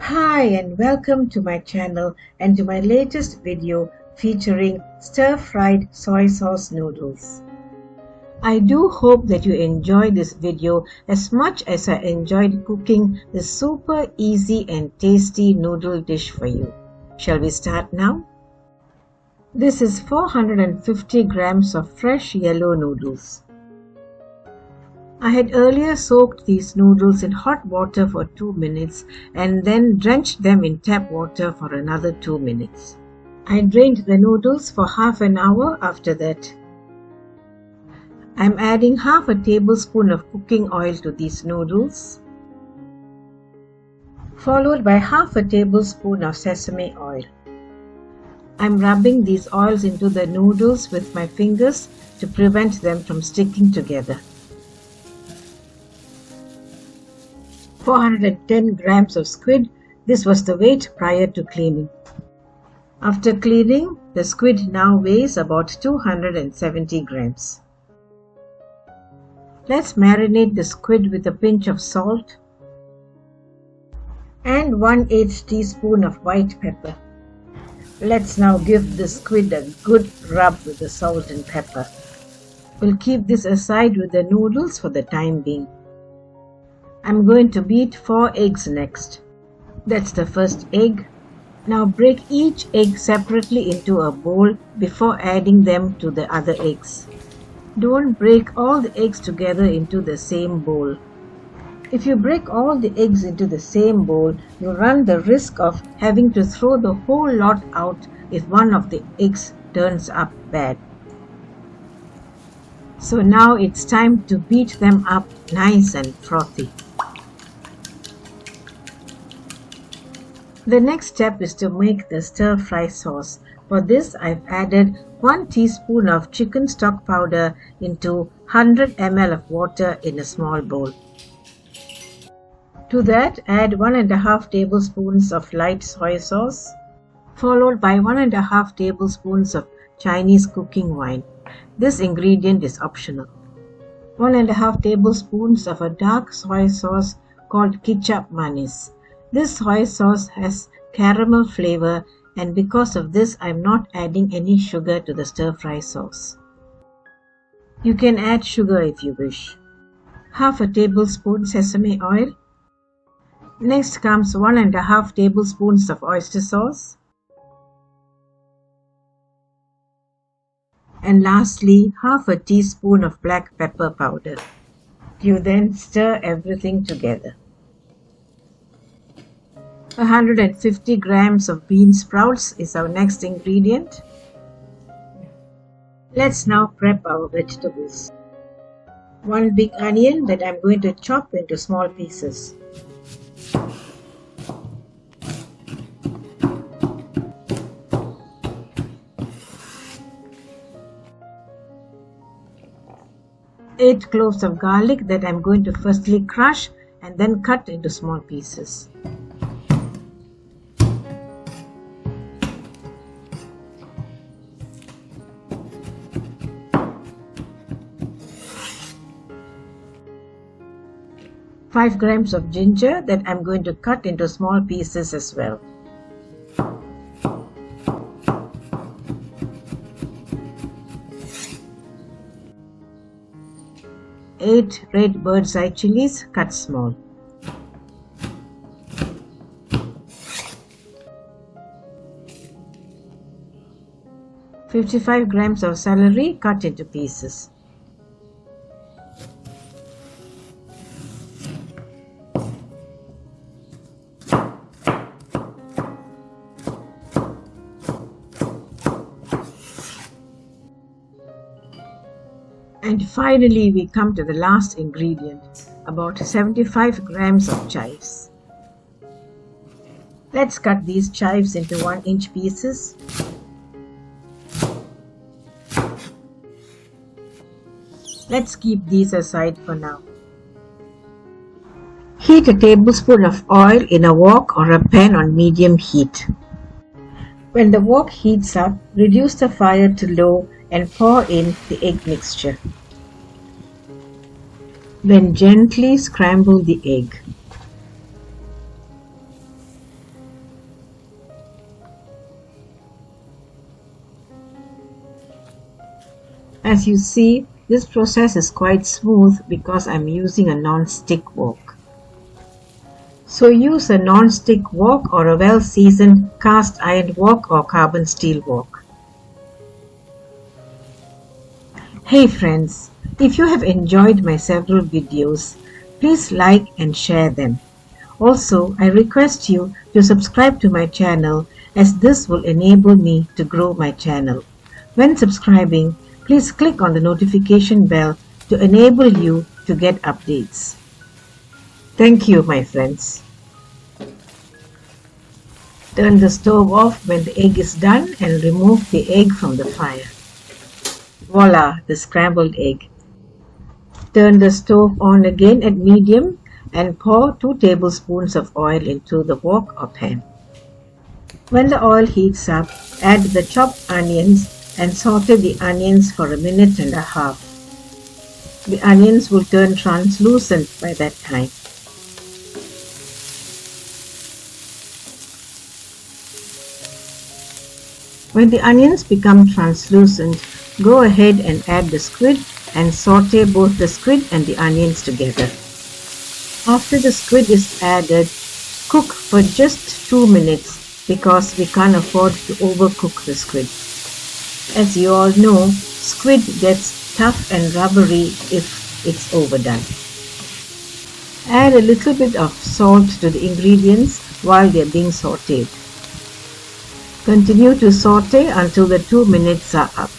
Hi and welcome to my channel and to my latest video featuring stir-fried soy sauce noodles. I do hope that you enjoy this video as much as I enjoyed cooking this super easy and tasty noodle dish for you. Shall we start now? This is 450 grams of fresh yellow noodles. I had earlier soaked these noodles in hot water for 2 minutes and then drenched them in tap water for another 2 minutes. I drained the noodles for half an hour after that. I'm adding half a tablespoon of cooking oil to these noodles, followed by half a tablespoon of sesame oil. I'm rubbing these oils into the noodles with my fingers to prevent them from sticking together. 410 grams of squid. This was the weight prior to cleaning. After cleaning, the squid now weighs about 270 grams. Let's marinate the squid with a pinch of salt and 1/8 teaspoon of white pepper. Let's now give the squid a good rub with the salt and pepper. We'll keep this aside with the noodles for the time being. I'm going to beat 4 eggs next. That's the first egg. Now break each egg separately into a bowl before adding them to the other eggs. Don't break all the eggs together into the same bowl. If you break all the eggs into the same bowl, you run the risk of having to throw the whole lot out if one of the eggs turns up bad. So now it's time to beat them up nice and frothy. The next step is to make the stir-fry sauce. For this, I've added 1 teaspoon of chicken stock powder into 100 ml of water in a small bowl. To that, add 1½ tablespoons of light soy sauce, followed by 1½ tablespoons of Chinese cooking wine. This ingredient is optional. 1½ tablespoons of a dark soy sauce called ketchup manis. This soy sauce has caramel flavor, and because of this I'm not adding any sugar to the stir-fry sauce. You can add sugar if you wish. Half a tablespoon sesame oil. Next comes 1½ tablespoons of oyster sauce. And lastly, half a teaspoon of black pepper powder. You then stir everything together. 150 grams of bean sprouts is our next ingredient. Let's now prep our vegetables. 1 big onion that I'm going to chop into small pieces. Eight cloves of garlic that I'm going to firstly crush and then cut into small pieces. 5 grams of ginger that I'm going to cut into small pieces as well. 8 red bird's eye chillies cut small. 55 grams of celery cut into pieces. 'And finally we come to the last ingredient, about 75 grams of chives. Let's cut these chives into 1-inch pieces. Let's keep these aside for now. Heat a tablespoon of oil in a wok or a pan on medium heat. When the wok heats up, reduce the fire to low and pour in the egg mixture. Then gently scramble the egg. As you see, this process is quite smooth because I'm using a non-stick wok. So use a non-stick wok or a well-seasoned cast iron wok or carbon steel wok. Hey friends, if you have enjoyed my several videos, please like and share them. Also, I request you to subscribe to my channel as this will enable me to grow my channel. When subscribing, please click on the notification bell to enable you to get updates. Thank you, my friends. Turn the stove off when the egg is done and remove the egg from the fire. Voila, the scrambled egg. Turn the stove on again at medium and pour 2 tablespoons of oil into the wok or pan. When the oil heats up, add the chopped onions and saute the onions for a minute and a half. The onions will turn translucent by that time. When the onions become translucent, go ahead and add the squid and saute both the squid and the onions together. After the squid is added, cook for just 2 minutes because we can't afford to overcook the squid. As you all know, squid gets tough and rubbery if it's overdone. Add a little bit of salt to the ingredients while they are being sauteed. Continue to saute until the 2 minutes are up.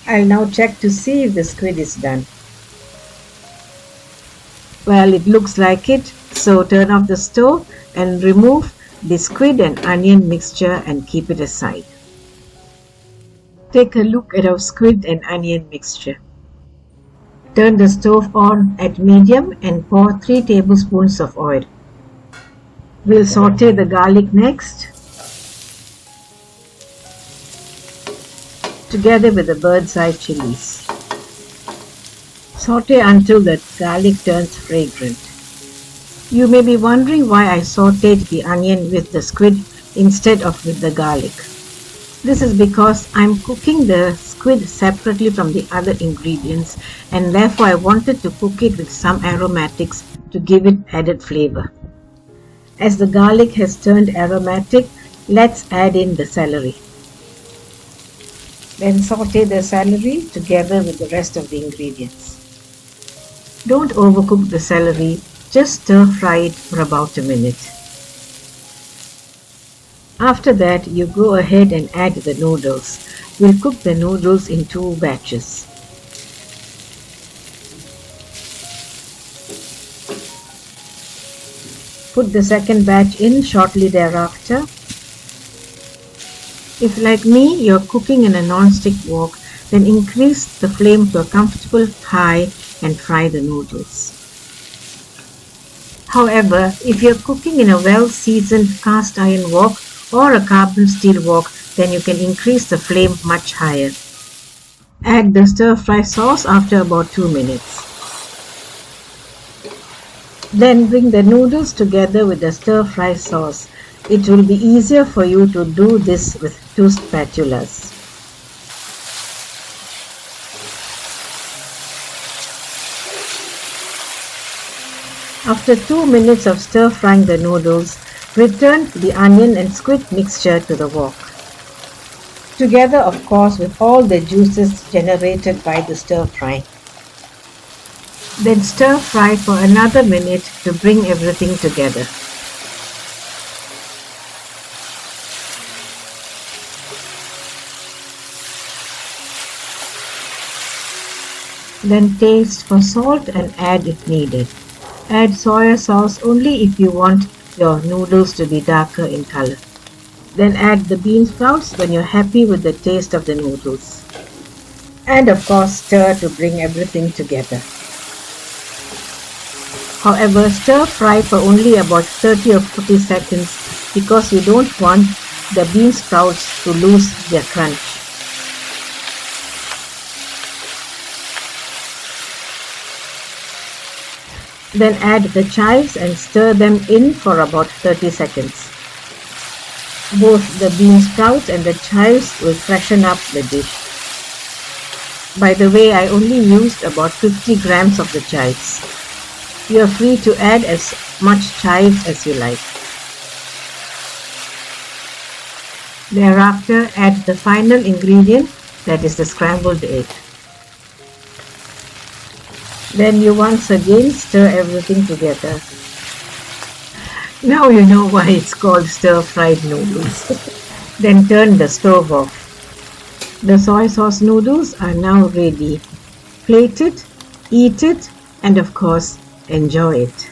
I'll now check to see if the squid is done. Well, it looks like it, so turn off the stove and remove the squid and onion mixture and keep it aside. Take a look at our squid and onion mixture. Turn the stove on at medium and pour 3 tablespoons of oil. We'll saute the garlic next, together with the bird's eye chillies. Saute until the garlic turns fragrant. You may be wondering why I sauteed the onion with the squid instead of with the garlic. This is because I'm cooking the squid separately from the other ingredients and therefore I wanted to cook it with some aromatics to give it added flavor. As the garlic has turned aromatic, let's add in the celery. Then saute the celery together with the rest of the ingredients. Don't overcook the celery, just stir fry it for about a minute. After that, you go ahead and add the noodles. We'll cook the noodles in 2 batches. Put the second batch in shortly thereafter. If, like me, you're cooking in a non-stick wok, then increase the flame to a comfortable high and fry the noodles. However, if you're cooking in a well-seasoned cast iron wok or a carbon steel wok, then you can increase the flame much higher. Add the stir-fry sauce after about 2 minutes. Then bring the noodles together with the stir-fry sauce. It will be easier for you to do this with 2 spatulas. After 2 minutes of stir-frying the noodles, return the onion and squid mixture to the wok. Together, of course, with all the juices generated by the stir-fry. Then stir-fry for another minute to bring everything together. Then taste for salt and add if needed. Add soya sauce only if you want your noodles to be darker in color. Then add the bean sprouts when you're happy with the taste of the noodles. And of course stir to bring everything together. However, stir fry for only about 30 or 40 seconds because you don't want the bean sprouts to lose their crunch. Then add the chives and stir them in for about 30 seconds. Both the bean sprouts and the chives will freshen up the dish. By the way, I only used about 50 grams of the chives. You are free to add as much chives as you like. Thereafter, add the final ingredient, that is the scrambled egg. Then you once again stir everything together. Now you know why it's called stir-fried noodles. Then turn the stove off. The soy sauce noodles are now ready. Plate it, eat it, and of course, enjoy it.